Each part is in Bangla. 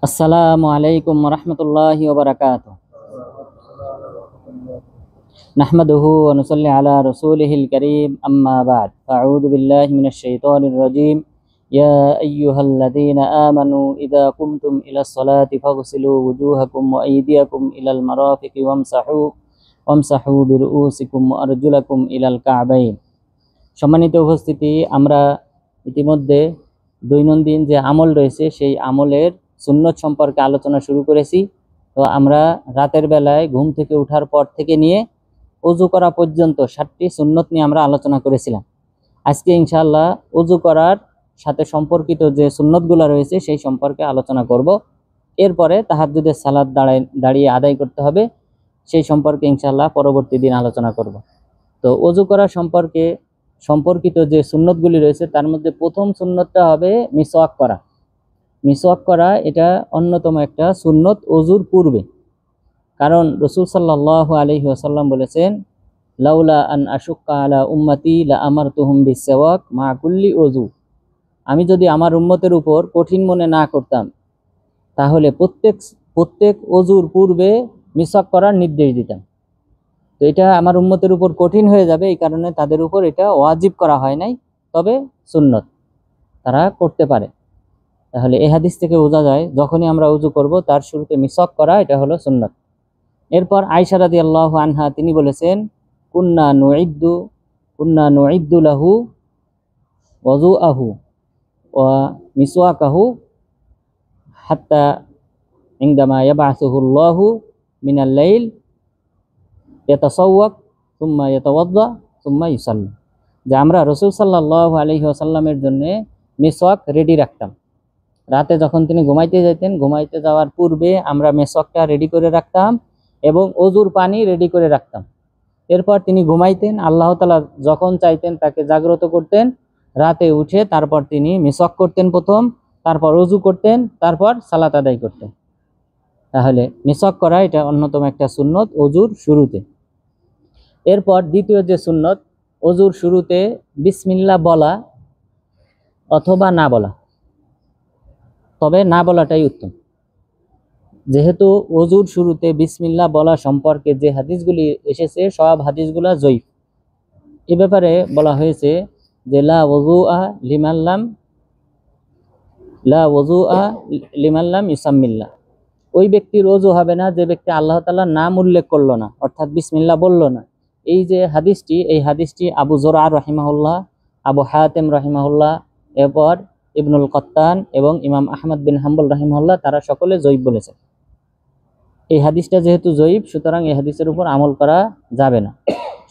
আসসালামু আলাইকুম রহমতুল্লাহি ওয়া বারাকাতুহু। নাহমাদুহু ওয়া নুসাল্লি আলা রাসূলিহিল কারীম, আম্মা বা'দ। আউযু বিল্লাহি মিনাশ শাইতানির রাজীম। ইয়া আইয়ুহাল্লাযীনা আমানু ইযা কুমতুম ইলাস সালাতি ফাগসিলু ওয়ুজুহাকুম ওয়া আইদিয়াকুম ইলাল মারাফিকি ওয়ামসাহু বিরুউসিকুম ওয়া আরজুলাকুম ইলাল কা'বাইন। সম্মানিত উপস্থিতি, আমরা ইতিমধ্যে দৈনন্দিন যে আমল রয়েছে সেই আমলের সুন্নত সম্পর্কে আলোচনা শুরু করেছি। তো আমরা রাতের বেলায় ঘুম থেকে ওঠার পর থেকে নিয়ে ওযু করা পর্যন্ত 7টি সুন্নত নিয়ে আমরা আলোচনা করেছিলাম। আজকে ইনশাআল্লাহ ওযু করার সাথে সম্পর্কিত যে সুন্নতগুলো রয়েছে সেই সম্পর্কে আলোচনা করব। এরপরে তাহাজ্জুদের সালাত দাঁড়িয়ে আদায় করতে হবে, সেই সম্পর্কে ইনশাআল্লাহ পরবর্তী দিন আলোচনা করব। তো ওযু করা সম্পর্কিত যে সুন্নতগুলি রয়েছে তার মধ্যে প্রথম সুন্নতটা হবে মিসওয়াক করা। মিসওয়াক করা এটা অন্যতম একটা সুন্নত ওযুর পূর্বে, কারণ রাসূল সাল্লাল্লাহু আলাইহি ওয়াসাল্লাম বলেছেন, লাউলা আন আশুক্কা আলা উম্মতি লা আমারতুহুম বিসওয়াক মা কুল্লি ওযু। আমি যদি আমার উম্মতের উপর কঠিন মনে না করতাম তাহলে প্রত্যেক ওযুর পূর্বে মিসওয়াক করার নির্দেশ দিতাম। তো এটা আমার উম্মতের উপর কঠিন হয়ে যাবে, এই কারণে তাদের উপর এটা ওয়াজিব করা হয় নাই, তবে সুন্নত, তারা করতে পারে। তাহলে এই হাদিস থেকে বোঝা যায় যখনই আমরা ওযু করব তার শুরুতে মিসওয়াক করা এটা হলো সুন্নত। এরপর আয়েশা রাদিয়াল্লাহু আনহা তিনি বলেছেন, কুন্না নুইদ্দু লাহু ওযুআহু ওয়া মিসওয়াকাহু হাত্তা ইনদামা ইয়াবআসুহুল্লাহু মিনাল লাইল ইয়াতাসাওয়াক সুম্মা ইয়াতাওয়াদ্দা সুম্মা ইউসাল্লি। যে আমরা রাসূল সাল্লাল্লাহু আলাইহি ওয়াসাল্লামের জন্য মিসওয়াক রেডি রাখতাম। রাতে যখন তিনি ঘুমাইতে যেতেন, ঘুমাইতে যাওয়ার পূর্বে আমরা মিসওয়াকটা রেডি করে রাখতাম এবং ওযুর পানি রেডি করে রাখতাম। এরপর তিনি ঘুমাইতেন, আল্লাহ তাআলা যখন চাইতেন তাকে জাগ্রত করতেন, রাতে উঠে তারপর তিনি মিসওয়াক করতেন প্রথম, তারপর ওযু করতেন, তারপর সালাত আদায় করতেন। তাহলে মিসওয়াক করা এটা অন্যতম একটা সুন্নত ওযুর শুরুতে। এরপর দ্বিতীয় যে সুন্নত, ওযুর শুরুতে বিসমিল্লাহ বলা অথবা না বলা, তবে না বলাটাই উত্তম। যেহেতু ওযুর শুরুতে বিসমিল্লাহ বলা সম্পর্কে যে হাদিসগুলি এসেছে সব হাদিসগুলা যঈফ। এ ব্যাপারে বলা হয়েছে যে লা ওযুআ লিমান লাম ইউসাম্মিল্লাহ। ওই ব্যক্তির ওযু হবে না যে ব্যক্তি আল্লাহ তাআলার নাম উল্লেখ করলো না, অর্থাৎ বিসমিল্লাহ বলল না। এই যে হাদিসটি, এই হাদিসটি আবু যুরআ রাহিমাহুল্লাহ, আবু হাতিম রাহিমাহুল্লাহ, এরপর ইবনুল কত্তান এবং ইমাম আহমদ বিন হাম্বল রাহিমাহুল্লাহ তারা সকলে যঈফ বলেছে। এই হাদিসটা যেহেতু যঈফ, সুতরাং এই হাদিসের উপর আমল করা যাবে না।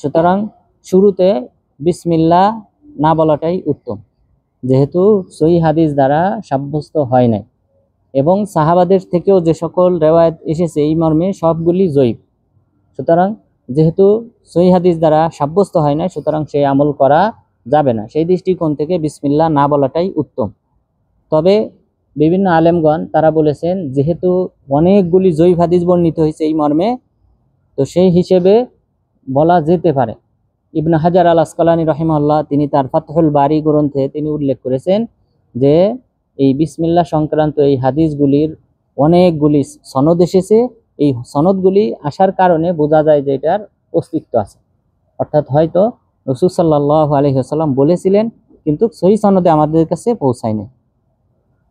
সুতরাং শুরুতে বিসমিল্লাহ না বলাটাই উত্তম, যেহেতু সহিহ হাদিস দ্বারা সাব্যস্ত হয় নাই এবং সাহাবাদের থেকেও যে সকল রিওয়ায়াত এসেছে এই মর্মে সবগুলি যঈফ। সুতরাং যেহেতু সহিহ হাদিস দ্বারা সাব্যস্ত হয় না, সুতরাং সেই আমল করা যাবে না। সেই দৃষ্টিকোণ থেকে বিসমিল্লাহ না বলাটাই উত্তম। তবে বিভিন্ন আলেমগণ তারা বলেছেন যেহেতু অনেকগুলি যঈফ হাদিস বর্ণিত হয়েছে এই মর্মে, তো সেই হিসেবে বলা যেতে পারে। ইবনে হাজার আল আসকালানী রাহিমাহুল্লাহ তিনি তার ফাতহুল বারী গ্রন্থে তিনি উল্লেখ করেছেন যে এই বিসমিল্লাহ সংক্রান্ত এই হাদিসগুলির অনেকগুলি সনদ এসেছে। এই সনদগুলি আসার কারণে বোঝা যায় যে এটার অস্তিত্ব আছে, অর্থাৎ হয়তো রাসূল সাল্লাল্লাহু আলাইহি ওয়াসাল্লাম বলেছিলেন কিন্তু সহিহ সনদে আমাদের কাছে পৌঁছায়নি।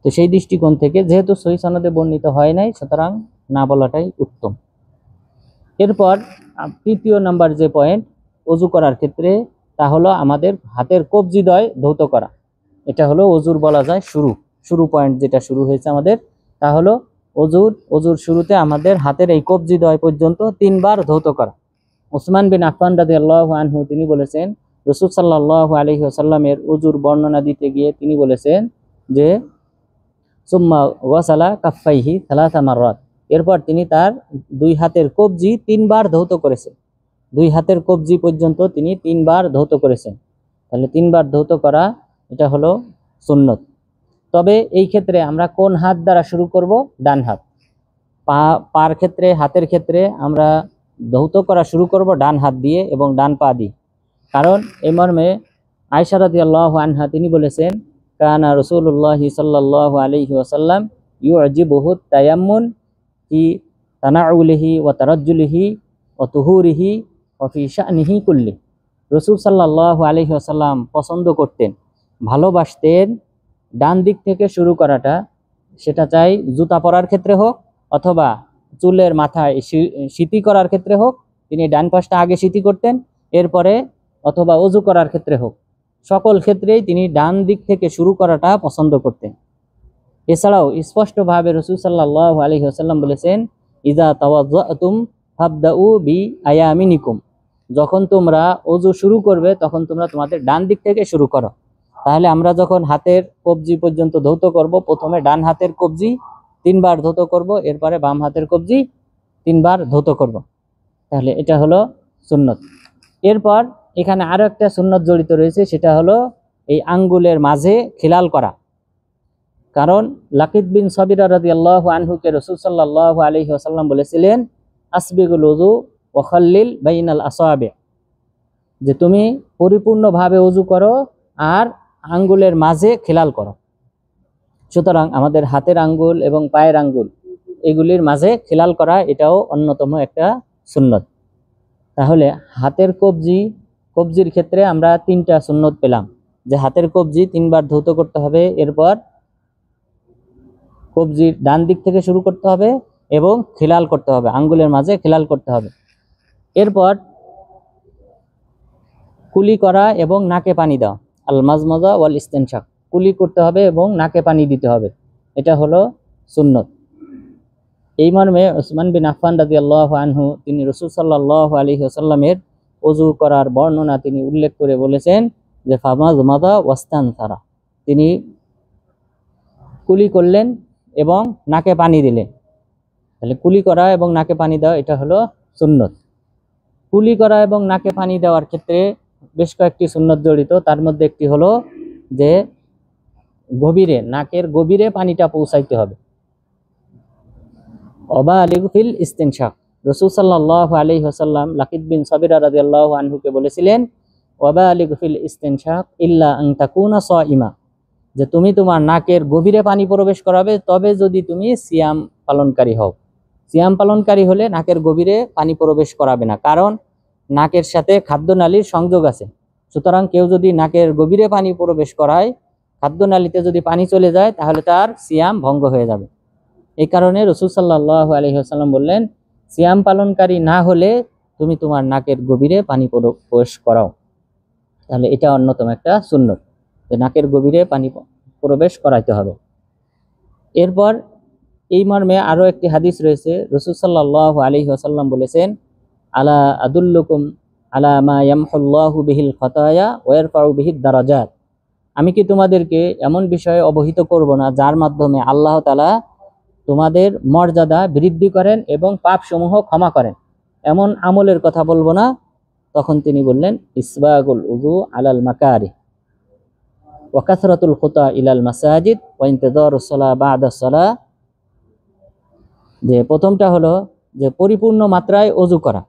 তো সেই দৃষ্টিকোণ থেকে যেহেতু সহিহ সনদে বর্ণিত হয় নাই, সুতরাং না বলাটাই উত্তম। এরপর তৃতীয় নাম্বার যে পয়েন্ট ওযু করার ক্ষেত্রে, তা হলো আমাদের হাতের কবজিদ্বয় ধৌত করা। এটা হলো ওযুর বলা যায় শুরু পয়েন্ট, যেটা শুরু হয়েছে আমাদের, তা হলো ওযুর শুরুতে আমাদের হাতের এই কবজিদ্বয় পর্যন্ত 3 বার ধৌত করা। উসমান বিন আফফান রাদিয়াল্লাহু আনহু তিনি বলেছেন, রাসূল সাল্লাল্লাহু আলাইহি ওয়াসাল্লামের ওযুর বর্ণনা দিতে গিয়ে তিনি বলেছেন যে সুম্মা ওয়াসালা কাফাইহি সালাসা মাররাত। এরপর তিনি তার 2 হাতের কবজি 3 বার ধৌত করেছেন। 2 হাতের কবজি পর্যন্ত তিনি 3 বার ধৌত করেছেন। তাহলে 3 বার ধৌত করা এটা হলো সুন্নত। তবে এই ক্ষেত্রে আমরা কোন হাত দ্বারা শুরু করব? ডান হাত। পার ক্ষেত্রে, হাতের ক্ষেত্রে আমরা ধৌত করা শুরু করব ডান হাত দিয়ে এবং ডান পা দিয়ে। কারণ এই মর্মে আয়েশা রাদিয়াল্লাহু আনহা তিনি বলেছেন, কানা রাসূলুল্লাহ সাল্লাল্লাহু আলাইহি ওয়াসাল্লাম ইউজিবুহু তায়াম্মুন ফি তানাউলিহি ওয়া তারাজ্জুলিহি ওয়া তুহুরিহি ওয়া ফি শা'নিহি কুল্লি। রাসূল সাল্লাল্লাহু আলাইহি ওয়াসাল্লাম পছন্দ করতেন, ভালোবাসতেন ডান দিক থেকে শুরু করাটা, সেটা চাই জুতা পরার ক্ষেত্রে হোক অথবা চুলের মাথায় সিতি করার ক্ষেত্রে হোক, তিনি ডান পাশটা আগে সিতি করতেন, এরপরে অথবা ওযু করার ক্ষেত্রে হোক, সকল ক্ষেত্রেই তিনি ডান দিক থেকে শুরু করাটা পছন্দ করতেন। এছাড়াও স্পষ্টভাবে রাসূল সাল্লাল্লাহু আলাইহি ওয়াসাল্লাম বলেছেন, ইযা তাওয়াজ্জাতুম ফাবদাউ বি আয়ামিনিকুম, যখন তোমরা ওযু শুরু করবে তখন তোমরা তোমাদের ডান দিক থেকে শুরু করো। তাহলে আমরা যখন হাতের কবজি পর্যন্ত ধৌত করব, প্রথমে ডান হাতের কবজি 3 বার ধৌত করব, এরপরে বাম হাতের কবজি 3 বার ধৌত করব। তাহলে এটা হলো সুন্নত। এরপর এখানে আরো একটা সুন্নত জড়িত রয়েছে, সেটা হলো এই আঙ্গুলের মাঝে খিলাল করা। কারণ লাকিদ বিন সাবিরা রাদিয়াল্লাহু আনহুকে রাসূল সাল্লাল্লাহু আলাইহি ওয়াসাল্লাম বলেছিলেন, আসবিগুল ওযু ওয়া খাল্লিল বাইনাল আসাবি, যে তুমি পরিপূর্ণভাবে ওযু করো আর আঙ্গুলের মাঝে খিলাল করো। সুতরাং আমাদের হাতের আঙ্গুল এবং পায়ের আঙ্গুল এগুলির মাঝে খিলাল করা এটাও অন্যতম একটা সুন্নত। তাহলে হাতের কবজির ক্ষেত্রে আমরা 3টা সুন্নত পেলাম, যে হাতের কবজি 3 বার ধৌত করতে হবে, এরপর কবজির ডান দিক থেকে শুরু করতে হবে এবং খিলাল করতে হবে, আঙ্গুলের মাঝে খিলাল করতে হবে। এরপর কুলি করা এবং নাকে পানি দেওয়া, আল মাজমাজা ওয়াল ইস্তেনশাক, কুলি করতে হবে এবং নাকে পানি দিতে হবে, এটা হলো সুন্নত। এই মর্মে উসমান বিন আফফান রাদিয়াল্লাহু আনহু তিনি রাসূল সাল্লাল্লাহু আলাইহি ওয়াসাল্লামের ওযু করার বর্ণনা তিনি উল্লেখ করে বলেছেন যে ফামাজমাদা ওয়াস্তানসারা, তিনি কুলি করলেন এবং নাকে পানি দিলেন। তাহলে কুলি করা এবং নাকে পানি দেওয়া এটা হলো সুন্নত। কুলি করা এবং নাকে পানি দেওয়ার ক্ষেত্রে বেশ কয়েকটি সুন্নত জড়িত, তার মধ্যে একটি হলো যে গভীরে, নাকের গভীরে পানিটা পৌঁছাইতে হবে। ওয়াবালিগু ফিল ইস্তিনশাক, রাসূল সাল্লাল্লাহু আলাইহি ওয়াসাল্লাম লাকিদ বিন সাবিরা রাদিয়াল্লাহু আনহুকে বলেছিলেন, ওয়াবালিগু ফিল ইস্তিনশাক ইল্লা আন তাকুনা সাইমা, যে তুমি তোমার নাকের গভীরে পানি প্রবেশ করাবে তবে যদি তুমি সিয়াম পালনকারী হও। সিয়াম পালনকারী হলে নাকের গভীরে পানি প্রবেশ করাবে না, কারণ নাকের সাথে খাদ্যনালীর সংযোগ আছে। সুতরাং কেউ যদি নাকের গভীরে পানি প্রবেশ করায়, খাদ্যনালীতে যদি পানি চলে যায়, তাহলে তার সিয়াম ভঙ্গ হয়ে যাবে। এই কারণে রাসূল সাল্লাল্লাহু আলাইহি ওয়াসাল্লাম বললেন, সিয়াম পালনকারী না হলে তুমি তোমার নাকের গভীরে পানি প্রবেশ করাও। তাহলে এটা অন্যতম একটা সুন্নত, যে নাকের গভীরে পানি প্রবেশ করাইতে হবে। এরপর এই মর্মে আরো একটি হাদিস রয়েছে, রাসূল সাল্লাল্লাহু আলাইহি ওয়াসাল্লাম বলেছেন, আলা আদুল্লুকুম আলা মা ইয়ামহুল্লাহু বিহিল খাতায়া ওয়া ইয়ারফাউ বিহিদ দারাজাত, আমি কি তোমাদেরকে এমন বিষয়ে অবহিত করব না যার মাধ্যমে আল্লাহ তাআলা তোমাদের মর্যাদা বৃদ্ধি করেন এবং পাপসমূহ ক্ষমা করেন, এমন আমলের কথা বলবো না? তখন তিনি বললেন, ইসবাগুল উযু আলাল মাকারি ওয়া কাসরাতুল খুতা ইলাল মাসাজিদ ওয়া ইনতিযারুস সালাহ বা'দাস সালাহ, যে প্রথমটা হলো যে পরিপূর্ণ মাত্রায় ওযু করা,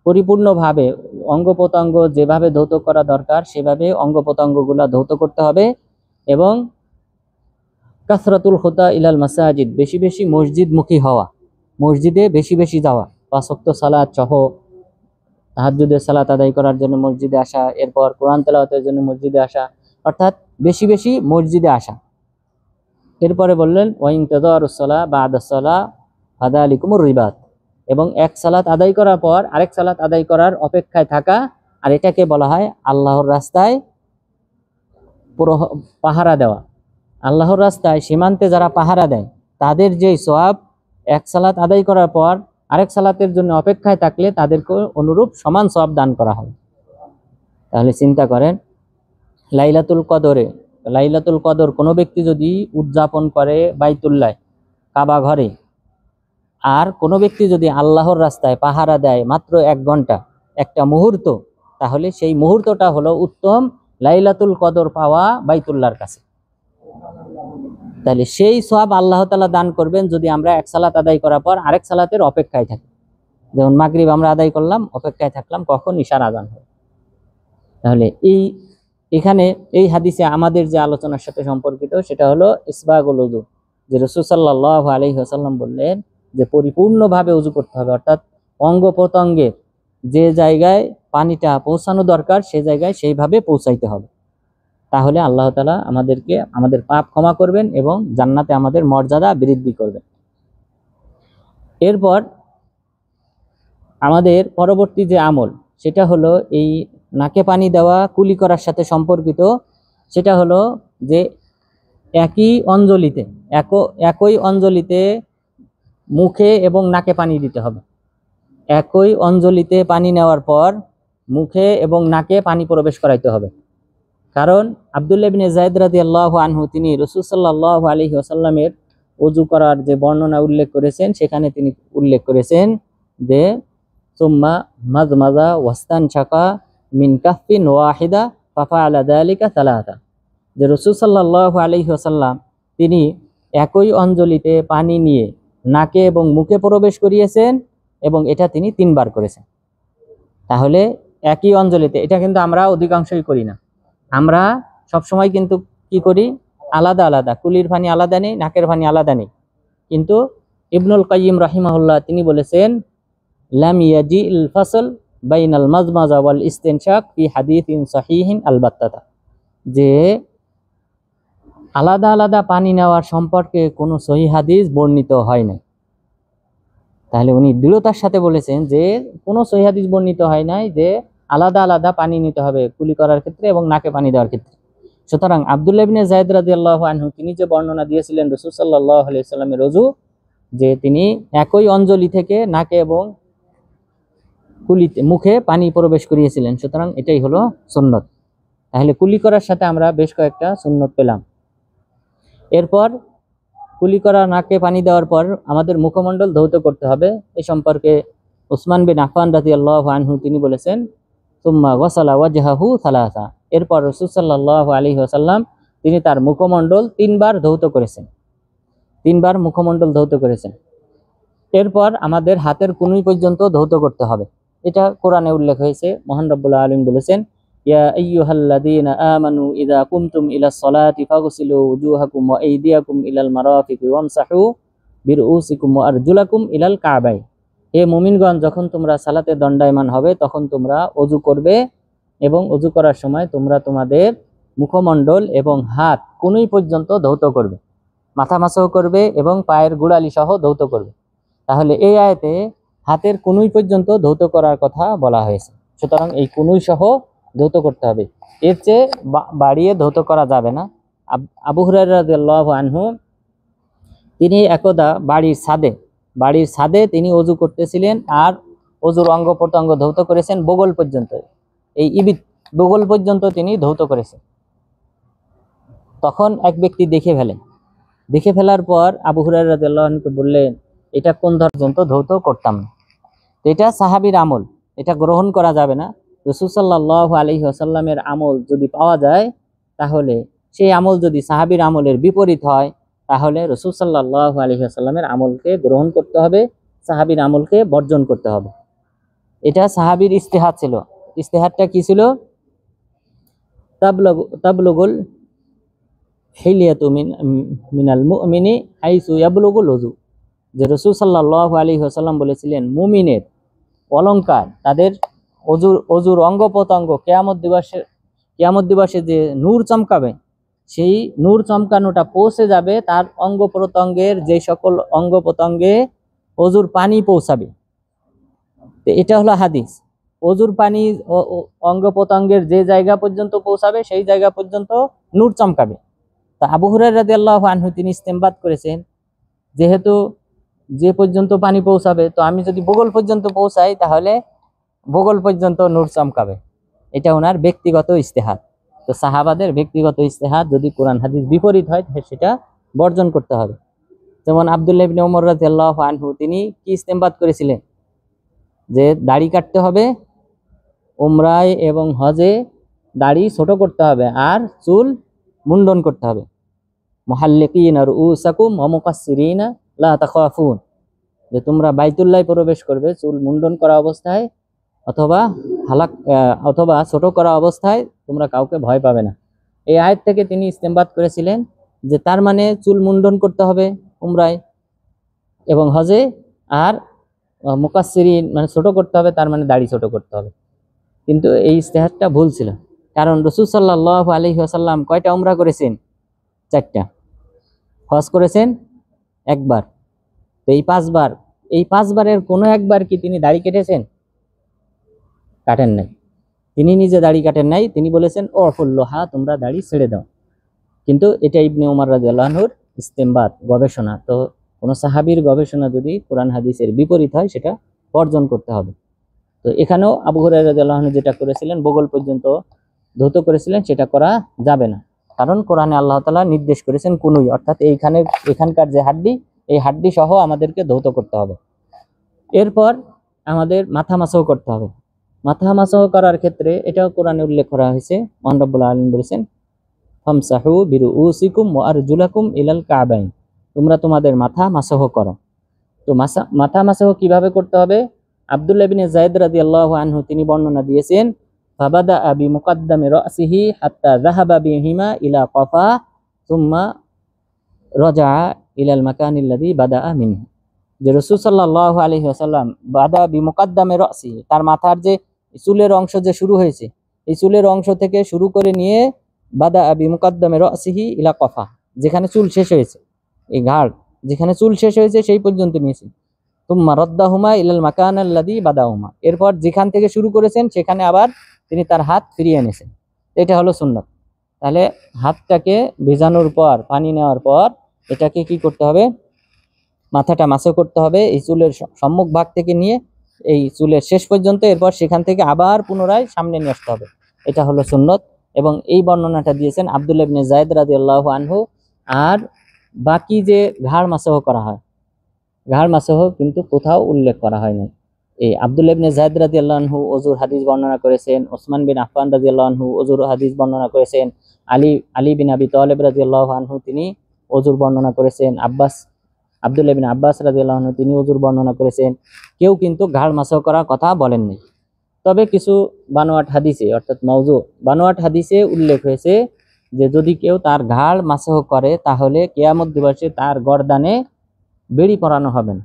পরিপূর্ণভাবে অঙ্গ প্রত্যঙ্গ যেভাবে ধৌত করা দরকার সেভাবে অঙ্গ প্রত্যঙ্গগুলো ধৌত করতে হবে, এবং কাসরাতুল খুতা ইলাল মাসাজিদ, বেশি বেশি মসজিদমুখী হওয়া, মসজিদে বেশি বেশি যাওয়া, 5 ওয়াক্ত সালাত সহ তাহাজ্জুদের সালাত আদায় করার জন্য মসজিদে আসা, এরপর কোরআন তেলাওয়াতের জন্য মসজিদে আসা, অর্থাৎ বেশি বেশি মসজিদে আসা। এরপরে বললেন ওয়া ইনতিযারুস সালাহ বা'দাস সালাহ ফাযালিকুমুর রিবাত, এবং এক সালাত আদায় করার পর আরেক সালাত আদায় করার অপেক্ষায় থাকা, আর এটাকে বলা হয় আল্লাহর রাস্তায় পাহারা দেওয়া। আল্লাহর রাস্তায় সীমান্তে যারা পাহারা দেয় তাদের যে সওয়াব, এক সালাত আদায় করার পর আরেক সালাতের জন্য অপেক্ষায় থাকলে তাদেরকে অনুরূপ সমান সওয়াব দান করা হয়। তাহলে চিন্তা করেন, লাইলাতুল কদর কোনো ব্যক্তি যদি উদযাপন করে বাইতুল্লাহ কাবা ঘরে, আর কোনো ব্যক্তি যদি আল্লাহর রাস্তায় পাহারা দেয় মাত্র 1 ঘন্টা, একটা মুহূর্ত, তাহলে সেই মুহূর্তটা হলো উত্তম লাইলাতুল কদর পাওয়া বাইতুল্লাহর কাছে। তাহলে সেই সওয়াব আল্লাহ তাআলা দান করবেন যদি আমরা এক সালাত আদায় করার পর আরেক সালাতের অপেক্ষায় থাকি। যেমন মাগরিব আমরা আদায় করলাম, অপেক্ষায় থাকলাম কখন ইশার আযান হবে। তাহলে এখানে এই হাদিসে আমাদের যে আলোচনার সাথে সম্পর্কিত সেটা হলো ইসবাগুল উযু, যে রাসূল সাল্লাল্লাহু আলাইহি ওয়াসাল্লাম বললেন যে পরিপূর্ণভাবে ওযু করতে হবে, অর্থাৎ অঙ্গ প্রত্যঙ্গের যে জায়গায় পানিটা পৌঁছানো দরকার সে জায়গায় সেইভাবে পৌঁছাইতে হবে। তাহলে আল্লাহ তাআলা আমাদেরকে আমাদের পাপ ক্ষমা করবেন এবং জান্নাতে আমাদের মর্যাদা বৃদ্ধি করবেন। এরপর আমাদের পরবর্তী যে আমল সেটা হলো এই নাকে পানি দেওয়া কুলি করার সাথে সম্পর্কিত। সেটা হলো যে একই অঞ্জলিতে মুখে এবং নাকে পানি দিতে হবে। একই অঞ্জলিতে পানি নেওয়ার পর মুখে এবং নাকে পানি প্রবেশ করাইতে হবে। কারণ আব্দুল্লাহ ইবনে যায়েদ রাদিয়াল্লাহু আনহু তিনি রাসূল সাল্লাল্লাহু আলাইহি ওয়াসাল্লামের ওযু করার যে বর্ণনা উল্লেখ করেছেন সেখানে তিনি উল্লেখ করেছেন যে সুম্মা মাযমাযা ওয়াস্তানশাকা মিন কাফিন ওয়াহিদা ফাফআলা যালিকা সালাসা। যে রাসূল সাল্লাল্লাহু আলাইহি ওয়াসাল্লাম তিনি একই অঞ্জলিতে পানি নিয়ে নাকে এবং মুখে প্রবেশ করিয়েছেন এবং এটা তিনি 3 বার করেছেন। তাহলে একই অঞ্জলিতে, এটা কিন্তু আমরা অধিকাংশই করি না। আমরা সবসময় কিন্তু কি করি, আলাদা আলাদা, কুলির পানি আলাদা নেই, নাকের পানি আলাদা নেই। কিন্তু ইবনুল কাইয়িম রাহিমাহুল্লাহ তিনি বলেছেন লাম ইয়াজিল ফাসল বাইনাল মাজমাজা ওয়াল ইস্তিনশাক ফি হাদিসিন সাহিহিন আলবাত্তাতা, যে আলাদা আলাদা পানি নেওয়ার সম্পর্কে কোনো সহিহ হাদিস বর্ণিত হয় নাই। তাহলে উনি দৃঢ়তার সাথে বলেছেন যে কোনো সহিহ হাদিস বর্ণিত হয় নাই যে আলাদা আলাদা পানি নিতে হবে কুলি করার ক্ষেত্রে এবং নাকে পানি দেওয়ার ক্ষেত্রে। সুতরাং আব্দুল্লাহ ইবনে যায়েদ রাদিয়াল্লাহু আনহু তিনি যে বর্ণনা দিয়েছিলেন রাসূল সাল্লাল্লাহু আলাইহি ওয়াসাল্লামের ওযু, যে তিনি একই অঞ্জলি থেকে নাকে এবং কুলিতে মুখে পানি প্রবেশ করিয়েছিলেন, সুতরাং এটাই হলো সুন্নত। তাহলে কুলি করার সাথে আমরা বেশ কয়েকটা সুন্নত পেলাম। এরপর কুলি করা নাকে পানি দেওয়ার পর আমাদের মুখমণ্ডল ধৌত করতে হবে। এ সম্পর্কে উসমান বিন আফফান রাদিয়াল্লাহু আনহু তিনি বলেছেন সুম্মা ওয়াসালা ওয়াজহাহু সালাসা। এরপর রাসূল সাল্লাল্লাহু আলাইহি ওয়াসাল্লাম তিনি তার মুখমণ্ডল 3 বার ধৌত করেছেন, 3 বার মুখমণ্ডল ধৌত করেছেন। এরপর আমাদের হাতের কনুই পর্যন্ত ধৌত করতে হবে। এটা কোরআনে উল্লেখ হয়েছে। মহান রব্বুল আলামিন বলেছেন ইয়া আইয়ুহাল্লাযীনা আমানু ইযা কুমতুম ইলাস সালাতি ফাগসিলু ওয়ুজুহাকুম ওয়া আইদিয়াকুম ইলাল মারাফিকি ওয়ামসাহু বিরউসিকুম ওয়া আরজুলাকুম ইলাল কাবাই। হে মুমিনগণ, যখন তোমরা সালাতে দণ্ডায়মান হবে তখন তোমরা ওযু করবে এবং ওযু করার সময় তোমরা তোমাদের মুখমণ্ডল এবং হাত কনুই পর্যন্ত ধৌত করবে, মাথা মাসাও করবে এবং পায়ের গোড়ালি সহ ধৌত করবে। তাহলে এই আয়াতে হাতের কনুই পর্যন্ত ধৌত করার কথা বলা হয়েছে। সুতরাং এই কনুই সহ ধৌত করতে হবে, এর চেয়ে বাড়িয়ে ধৌত করা যাবে না। আবু হুরায়রা রাদিয়াল্লাহু আনহু তিনি একদা বাড়ির ছাদে তিনি ওযু করতেছিলেন আর ওযুর অঙ্গ প্রত্যঙ্গ ধৌত করেছেন বগল পর্যন্ত, এই ইবিত বগল পর্যন্ত তিনি ধৌত করেছেন। তখন এক ব্যক্তি দেখে ফেলার পর আবু হুরায়রা রাদিয়াল্লাহু আনহুকে বললেন এটা কোন পর্যন্ত ধৌত করতাম না। এটা সাহাবীর আমল, এটা গ্রহণ করা যাবে না। রাসূল সাল্লাল্লাহু আলাইহি ওয়াসাল্লামের আমল যদি পাওয়া যায়, তাহলে সেই আমল যদি সাহাবীর আমলের বিপরীত হয়, তাহলে রাসূল সাল্লাল্লাহু আলাইহি ওয়াসাল্লামের আমলকে গ্রহণ করতে হবে, সাহাবীর আমলকে বর্জন করতে হবে। এটা সাহাবীর ইজতিহাদ ছিল। ইজতিহাদটা কি ছিল? তাবলুগুল হিলিয়াতু মিনাল মুমিনি হাইসু ইয়াবলুগুল ওযু। যে রাসূল সাল্লাল্লাহু আলাইহি ওয়াসাল্লাম বলেছিলেন মুমিনের অলংকার, তাদের ওযুর অঙ্গ প্রত্যঙ্গ কিয়ামত দিবসে যে নূর চমকাবে, সেই নূর চমকানোটা পৌঁছে যাবে তার অঙ্গ প্রত্যঙ্গের যে সকল অঙ্গ প্রত্যঙ্গে ওযুর পানি পৌঁছাবে। তো এটা হলো হাদিস। ওযুর পানি অঙ্গ প্রত্যঙ্গের যে জায়গা পর্যন্ত পৌঁছাবে সেই জায়গা পর্যন্ত নূর চমকাবে। তা আবু হুরায়রা রাদিয়াল্লাহু আনহু তিনি ইস্তেমবাদ করেছেন যেহেতু যে পর্যন্ত পানি পৌঁছাবে, তো আমি যদি বগল পর্যন্ত পৌঁছাই তাহলে বগল পর্যন্ত নূর চমকাবে। এটা ওনার ব্যক্তিগত ইজতিহাদ। তো সাহাবাদের ব্যক্তিগত ইজতিহাদ যদি কোরআন হাদিস বিপরীত হয় তাহলে সেটা বর্জন করতে হবে। যেমন আব্দুল্লাহ ইবনে ওমর রাদিয়াল্লাহু আনহু তিনি কি ইস্তেমবাদ করেছিলেন যে দাড়ি কাটতে হবে, উমরায় এবং হজে দাড়ি ছোট করতে হবে আর চুল মুন্ডন করতে হবে। মুহাল্লিকিনা রুউসাকুম ওয়া মুকাসসিরিনা লা তাখাফুন, যে তোমরা বাইতুল্লাহে প্রবেশ করবে চুল মুন্ডন করা অবস্থায় অথবা ছোট করা অবস্থায়, তোমরা কাউকে ভয় পাবে না। এই আয়াত থেকে তিনি ইস্তেমবাদ করেছিলেন যে তার মানে চুল মুন্ডন করতে হবে উমরায় এবং হজে, আর মুকাসসিরিন মানে ছোট করতে হবে, তার মানে দাড়ি ছোট করতে হবে। কিন্তু এই ইজতিহাদটা ভুল ছিল, কারণ রাসূল সাল্লাল্লাহু আলাইহি ওয়াসাল্লাম কয়টা উমরা করেছেন? 4টা। হজ করেছেন একবার। তো এই 5বারের কোনো একবার কি তিনি দাড়ি কেটেছেন? কাটেন নাই। তিনি নিজে দাড়ি কাটেন নাই, তিনি বলেছেন ওয়াফুল্লাহা, তোমরা দাড়ি ছেড়ে দাও। কিন্তু এটা ইবনে উমর রাদিয়াল্লাহু আনহুর ইস্তেমবাত, গবেষণা। তো কোন সাহাবীর গবেষণা যদি কোরআন হাদিসের বিপরীত হয় সেটা বর্জন করতে হবে। তো এখানেও আবু হুরায়রা রাদিয়াল্লাহু আনহু যেটা করেছিলেন, বগল পর্যন্ত ধৌত করেছিলেন, সেটা করা যাবে না, কারণ কোরআনে আল্লাহ তাআলা নির্দেশ করেছেন কুনুই, অর্থাৎ এখানকার যে হাড্ডি, এই হাড্ডি সহ আমাদেরকে ধৌত করতে হবে। এরপর আমাদের মাথা মাসাহ করতে হবে। মাথা মাসাহ করার ক্ষেত্রে এটাও কোরআনে উল্লেখ করা হয়েছে। মহান রব্বুল আলামিন বলেছেন ফামসাহু বিরুউসিকুম ওয়া আরজুলাকুম ইলাল কাবাইন, তোমরা তোমাদের মাথা মাসাহ করো। তো মাথা মাসাহ কিভাবে করতে হবে? আব্দুল্লাহ ইবনে যায়েদ রাদিয়াল্লাহু আনহু তিনি বর্ণনা দিয়েছেন, ফাবাদা বি মুকাদ্দামি রাসিহি হাত্তা যাহাবা বিহিমা ইলা কফা সুম্মা রাজা ইলাল মাকানিল্লাযী বাদাআ মিনহু। যে রাসূল সাল্লাল্লাহু আলাইহি ওয়াসাল্লাম বাদা বি মুকাদ্দামি রাসিহি, তার মাথার যে চুলের অংশ যে শুরু হয়েছে, এই চুলের অংশ থেকে শুরু করে নিয়ে বাদা বি মুকাদ্দামি রাসিহি ইলা কফা, যেখানে চুল শেষ হয়েছে, এই ঘাড় যেখানে চুল শেষ হয়েছে সেই পর্যন্ত নিয়েছে। তুম্মা রাদ্দাহুমা ইলাল মাকানাল্লাযী বাদাহুমা, এরপর যেখান থেকে শুরু করেছেন সেখানে আবার তিনি তার হাত ফিরিয়ে এনেছেন। এটা হলো সুন্নাত। তাহলে হাতটাকে ভেজানোর পর, পানি নেওয়ার পর এটাকে কি করতে হবে? মাথাটা মাসাহ করতে হবে, এই চুলের সম্মুখ ভাগ থেকে নিয়ে এই চুলের শেষ পর্যন্ত, এরপর সেখান থেকে আবার পুনরায় সামনে নিয়ে আসতে হবে। এটা হলো সুন্নত। এবং এই বর্ণনাটা দিয়েছেন আব্দুল্লাহ ইবনে যায়েদ রাদিয়াল্লাহু আনহু। আর বাকি যে ঘাড় মাসাহ করা হয়, ঘাড় মাসাহ কিন্তু কোথাও উল্লেখ করা হয় না। এই আব্দুল্লাহ ইবনে যায়েদ রাদিয়াল্লাহু আনহু ওযুর হাদিস বর্ণনা করেছেন, ওসমান বিন আফফান রাদিয়াল্লাহু আনহু ওযুর হাদিস বর্ণনা করেছেন, আলী বিন আবি তালিব রাদিয়াল্লাহু আনহু তিনি ওযুর বর্ণনা করেছেন, আব্দুল্লাহ বিন আব্বাস রাদিয়াল্লাহু আনহু তিনি ওযুর বর্ণনা করেছেন। কেউ কিন্তু ঘাড় মাসাহ করার কথা বলেননি। তবে কিছু বানোয়াট হাদিসে, অর্থাৎ মাউযু বানোয়াট হাদিসে উল্লেখ হয়েছে যে যদি কেউ তার ঘাড় মাসাহ করে তাহলে কিয়ামত দিবসে তার গর্দানে বেড়ি পরানো হবে না।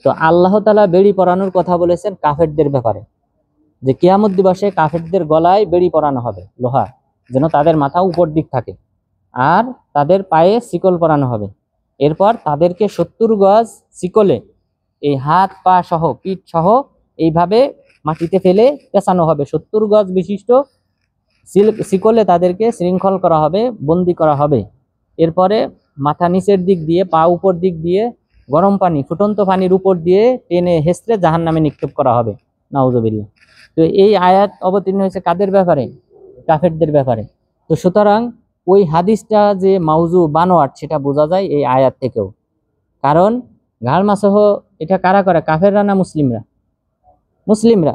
তো আল্লাহ তাআলা বেড়ি পরানোর কথা বলেছেন কাফেরদের ব্যাপারে, যে কিয়ামত দিবসে কাফেরদের গলায় বেড়ি পরানো হবে লোহা, যেন তাদের মাথা উপর দিক থাকে, আর তাদের পায়ে শিকল পরানো হবে। এরপর তাদেরকে 70 গজ শিকলে এই হাত পা সহ পিঠ সহ এইভাবে মাটিতে ফেলে পেঁচানো হবে। 70 গজ বিশিষ্ট শিকলে তাদেরকে শৃঙ্খল করা হবে, বন্দি করা হবে। এরপরে মাথা নিচের দিক দিয়ে, পা উপর দিক দিয়ে গরম পানি, ফুটন্ত পানির উপর দিয়ে টেনে হেসড়ে জাহান্নামে নিক্ষেপ করা হবে। নাউযুবিল্লাহ। তো এই আয়াত অবতীর্ণ হয়েছে কাদের ব্যাপারে? কাফেরদের ব্যাপারে। তো সুতরাং ওই হাদিসটা যে মাউযু বানোয়াট সেটা বোঝা যায় এই আয়াত থেকেও। কারণ ঘাড় মাসাহ এটা কারা করে? কাফেররা না মুসলিমরা? মুসলিমরা।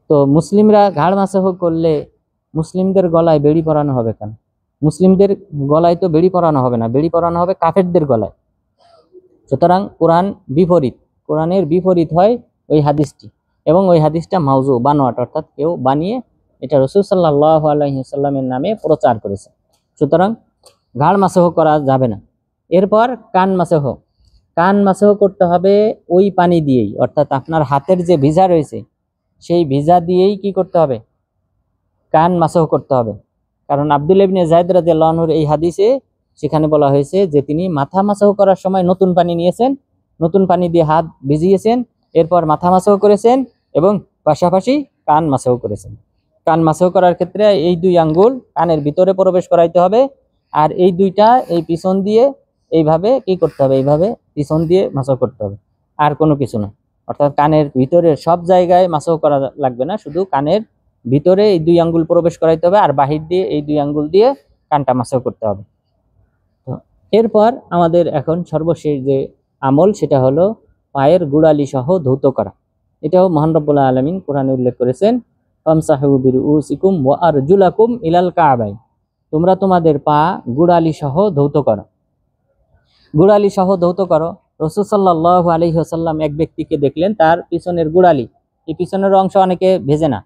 তো মুসলিমরা ঘাড় মাসাহ করলে মুসলিমদের গলায় বেড়ি পরানো হবে কেন? মুসলিমদের গলায় তো বেড়ি পরানো হবে না, বেড়ি পরানো হবে কাফেরদের গলায়। সুতরাং কোরআনের বিপরীত হয় ওই হাদিসটি, এবং ওই হাদিসটা মাউযু বানোয়াট, অর্থাৎ কেউ বানিয়ে এটা রাসূল সাল্লাল্লাহু আলাইহি ওয়াসাল্লামের নামে প্রচার করেছে। সুতরাং ঘাড় মাসাহ করা যাবে না। এরপর কান মাসাহ করতে হবে ওই পানি দিয়েই, অর্থাৎ আপনার হাতের যে ভিজা রয়েছে সেই ভিজা দিয়েই কি করতে হবে? কান মাসাহ করতে হবে। কারণ আব্দুল্লাহ ইবনে যায়েদ রাদিয়াল্লাহু আনহুর এই হাদিসে সেখানে বলা হয়েছে যে তিনি মাথা মাসাহ করার সময় নতুন পানি নিয়েছেন, নতুন পানি দিয়ে হাত ভিজিয়েছেন, এরপর মাথা মাসাহ করেছেন এবং পাশাপাশি কান মাসাহ করেছেন। কান মাসাহ করার ক্ষেত্রে এই 2 আঙ্গুল কানের ভিতরে প্রবেশ করাইতে হবে, আর এই 2টা এই পিছন দিয়ে এইভাবে কি করতে হবে? এইভাবে পিছন দিয়ে মাসাহ করতে হবে, আর কোনো কিছু না। অর্থাৎ কানের ভিতরের সব জায়গায় মাসাহ করা লাগবে না, শুধু কানের ভিতরে এই 2 আঙ্গুল প্রবেশ করাইতে হবে, আর বাহির দিয়ে এই 2 আঙ্গুল দিয়ে কানটা মাসাহ করতে হবে। এরপর আমাদের এখন সর্বশেষ যে আমল সেটা হলো পায়ের গোড়ালি সহ ধৌত করা। এটাও মহান রব্বুল আলামিন কোরআনে উল্লেখ করেছেন, ফামসাহু বিরুউসিকুম ওয়া আরজুলাকুম ইলাল কাবাইন, তোমরা তোমাদের পা গোড়ালি সহ ধৌত করো। গোড়ালি সহ ধৌত করো। রাসূল সাল্লাল্লাহু আলাইহি ওয়াসাল্লাম এক ব্যক্তিকে দেখলেন তার পিছনের গোড়ালি, এই পিছনের অংশ অনেকে ভেজে না,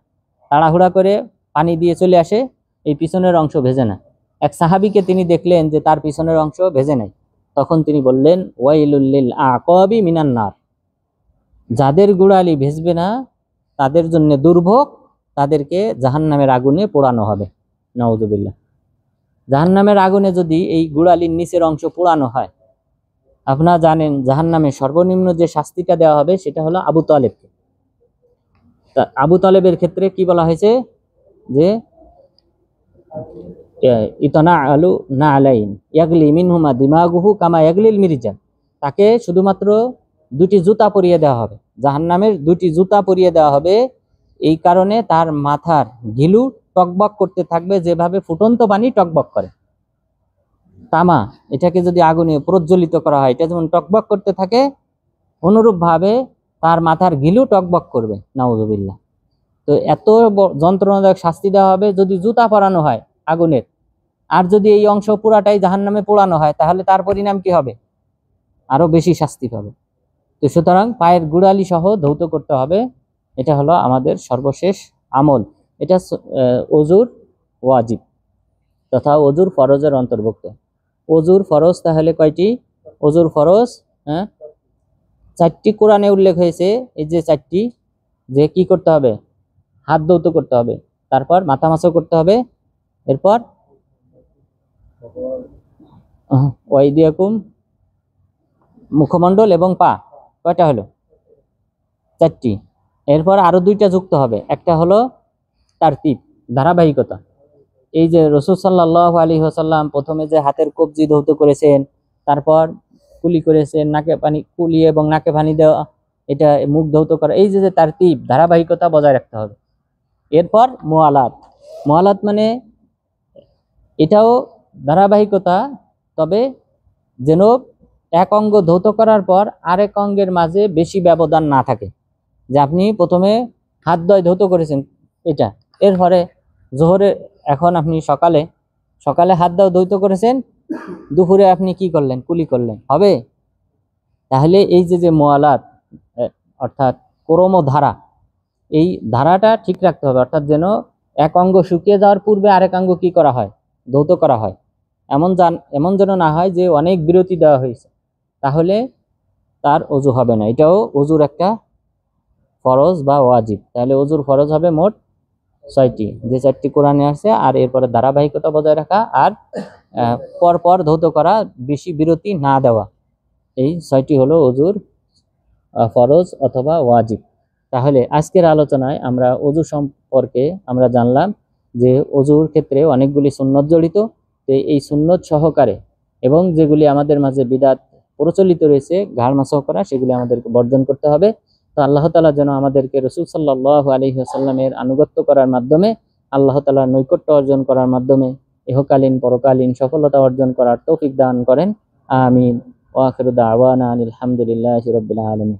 তাড়াহুড়া করে পানি দিয়ে চলে আসে, এই পিছনের অংশ ভেজে না। এক সাহাবীকে তিনি দেখলেন যে তার পিছনের অংশ ভেজে নাই, তখন তিনি বললেন ওয়াইলুল লিল আকাবি মিনান নার, যাদের গোড়ালি ভেজবে না তাদের জন্য দুর্ভোগ, তাদেরকে জাহান্নামের আগুনে পোড়ানো হবে। নাউযুবিল্লাহ। জাহান্নামের আগুনে যদি এই গোড়ালির নিচের অংশ পোড়ানো হয়, আপনারা জানেন জাহান্নামে সর্বনিম্ন যে শাস্তিটা দেওয়া হবে সেটা হলো আবু তালেবকে। আবু তালেবের ক্ষেত্রে কি বলা হয়েছে যে ইতনা আলু না আলাইন ইয়াগলি মিনহুমা দিমাগুহু কামা ইয়াগলিল মির্জা, তাকে শুধুমাত্র দুটি জুতা পরিয়ে দেওয়া হবে, জাহান্নামের দুটি জুতা পরিয়ে দেওয়া হবে। এই কারণে তার মাথার ঘিলু টকবক করতে থাকবে, যেভাবে ফুটন্ত পানি টকবক করে। তামা এটাকে যদি আগুনে প্রজ্বলিত করা হয়, এটা যেমন টকবক করতে থাকে, অনুরূপভাবে তার মাথার ঘিলু টকবক করবে। নাউযুবিল্লাহ। তো এত যন্ত্রণাদায়ক শাস্তি দেওয়া হবে যদি জুতা পরানো হয় আগুনের, আর যদি এই অংশ পুরাটাই জাহান্নামে পোড়ানো হয়, তাহলে তার পরিণাম কি হবে? আরো বেশি শাস্তি পাবে। তো সুতরাং পায়ের গোড়ালি সহ ধৌত করতে হবে, এটা হলো আমাদের সর্বশেষ আমল। এটা ওযুর ওয়াজিব তথা ওযুর ফরজের অন্তর্ভুক্ত। ওযুর ফরজ তাহলে কয়টি? ওযুর ফরজ 4টি কোরআনে উল্লেখ হয়েছে। এই যে 4টি, যে কি করতে হবে? হাত ধৌত করতে হবে, তারপর মাথা মাসও করতে হবে, এরপর ওয়াইদিয়াকুম মুখমণ্ডল এবং পা। কয়টা হলো? 4টি। এরপর আরো 2টা যুক্ত হবে, একটা হলো তারতিব, ধারাবাহিকতা। এই যে রাসূল সাল্লাল্লাহু আলাইহি ওয়াসাল্লাম প্রথমে যে হাতের কবজি ধৌত করেছেন, তারপর কুলি করেছেন, নাকে পানি কুলি এবং নাকে পানি দেওয়া, এটা মুখ ধৌত করা, এই যে তারতিব, ধারাবাহিকতা বজায় রাখতে হবে। এরপর মুআলাত। মুআলাত মানে এটাও ধারাবাহিকতা, তবে যেন এক অঙ্গ ধৌত করার পর আরেক অঙ্গের মাঝে বেশি ব্যবধান না থাকে। যে আপনি প্রথমে হাত ধৌত করেছেন এটা, এরপরে জোহরে, এখন আপনি সকালে হাত ধৌত করেছেন, দুপুরে আপনি কি করলেন? কুলি করলেন, হবে? তাহলে এই যে মুআলাত অর্থাৎ ক্রমধারা, এই ধারাটা ঠিক রাখতে হবে, অর্থাৎ যেন এক অঙ্গ শুকিয়ে যাওয়ার পূর্বে আরেক অঙ্গ কি করা হয়? ধৌত করা হয়। এমন যেন না হয় যে অনেক বিরতি দেওয়া হয়েছে, তাহলে তার ওযু হবে না। এটাও ওযুর একটা ফরজ বা ওয়াজিব। তাহলে ওযুর ফরজ হবে মোট 6টি, যে 4টি কোরআনে আছে, আর এরপরে ধারাবাহিকতা বজায় রাখা, আর পরপর ধৌত করা, বেশি বিরতি না দেওয়া। এই 6টি হলো ওযুর ফরজ অথবা ওয়াজিব। তাহলে আজকের আলোচনায় আমরা ওযু সম্পর্কে আমরা জানলাম যে ওযুর ক্ষেত্রে অনেকগুলি সুন্নত জড়িত। তো এই সুন্নত সহকারে এবং যেগুলি আমাদের মাঝে বিদআত প্রচলিত রয়েছে ঘাড় মাসাহ করা, সেগুলি আমাদেরকে বর্জন করতে হবে। তো আল্লাহ তাআলা যেন আমাদেরকে রাসূল সাল্লাল্লাহু আলাইহি ওয়াসাল্লামের আনুগত্য করার মাধ্যমে, আল্লাহ তাআলার নৈকট্য অর্জন করার মাধ্যমে ইহকালীন পরকালীন সফলতা অর্জন করার তৌফিক দান করেন। আমিন। ওয়া আখিরু দাওয়ানা আলহামদুলিল্লাহি রাব্বিল আলামিন।